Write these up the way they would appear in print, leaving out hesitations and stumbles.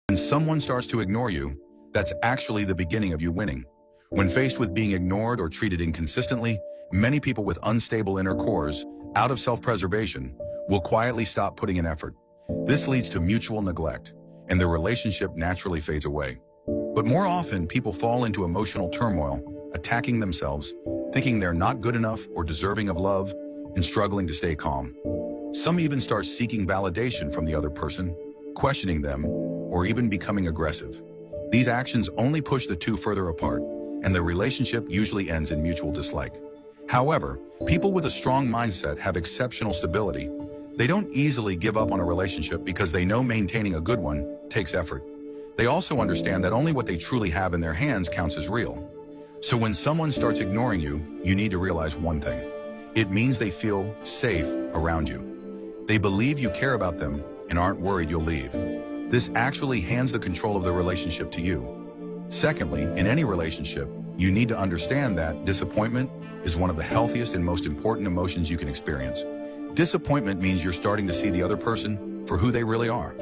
When someone starts to ignore you, that's actually the beginning of you winning. When faced with being ignored or treated inconsistently, many people with unstable inner cores, out of self-preservation, will quietly stop putting in effort. This leads to mutual neglect, and the relationship naturally fades away. But more often, people fall into emotional turmoil, attacking themselves, thinking they're not good enough or deserving of love, and struggling to stay calm. Some even start seeking validation from the other person, questioning them, or even becoming aggressive. These actions only push the two further apart, and the relationship usually ends in mutual dislike. However, people with a strong mindset have exceptional stability. They don't easily give up on a relationship because they know maintaining a good one takes effort. They also understand that only what they truly have in their hands counts as real. So when someone starts ignoring you, you need to realize one thing. It means they feel safe around you. They believe you care about them and aren't worried you'll leave. This actually hands the control of the relationship to you. Secondly, in any relationship, you need to understand that disappointment is one of the healthiest and most important emotions you can experience. Disappointment means you're starting to see the other person for who they really are,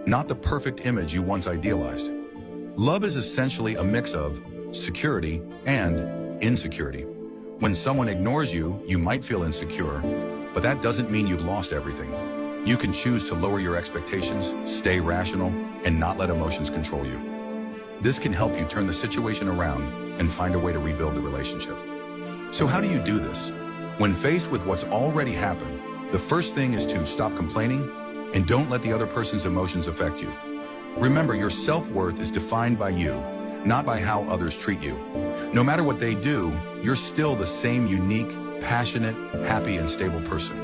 not the perfect image you once idealized. Love is essentially a mix of security and insecurity. When someone ignores you, you might feel insecure, but that doesn't mean you've lost everything. You can choose to lower your expectations, stay rational, and not let emotions control you. This can help you turn the situation around and find a way to rebuild the relationship. So how do you do this? When faced with what's already happened, the first thing is to stop complaining and don't let the other person's emotions affect you. Remember, your self-worth is defined by you, not by how others treat you. No matter what they do, you're still the same unique, passionate, happy, and stable person.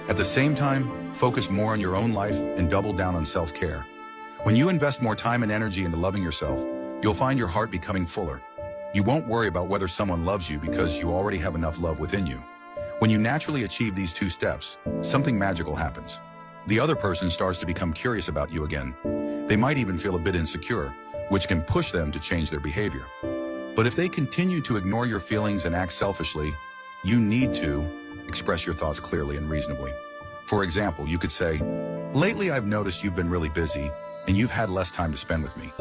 At the same time, focus more on your own life and double down on self-care. When you invest more time and energy into loving yourself, you'll find your heart becoming fuller. You won't worry about whether someone loves you because you already have enough love within you. When you naturally achieve these two steps, something magical happens. The other person starts to become curious about you again. They might even feel a bit insecure, which can push them to change their behavior. But if they continue to ignore your feelings and act selfishly, you need to express your thoughts clearly and reasonably. For example, you could say, "Lately I've noticed you've been really busy and you've had less time to spend with me.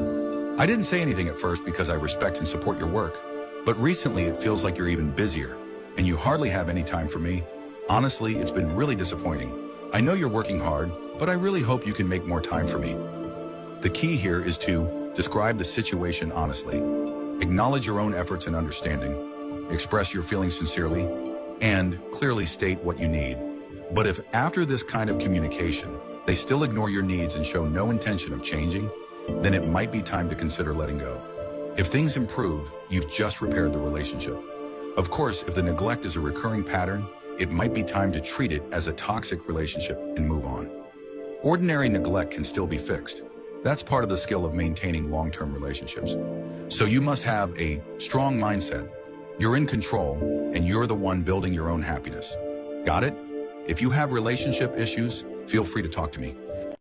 I didn't say anything at first because I respect and support your work, but recently it feels like you're even busier and you hardly have any time for me. Honestly, it's been really disappointing. I know you're working hard, but I really hope you can make more time for me." The key here is to describe the situation honestly. Acknowledge your own efforts and understanding. Express your feelings sincerely, and clearly state what you need. But if after this kind of communication, they still ignore your needs and show no intention of changing, then it might be time to consider letting go. If things improve, you've just repaired the relationship. Of course, if the neglect is a recurring pattern, it might be time to treat it as a toxic relationship and move on. Ordinary neglect can still be fixed. That's part of the skill of maintaining long-term relationships. So you must have a strong mindset. You're in control, and you're the one building your own happiness. Got it? If you have relationship issues, feel free to talk to me.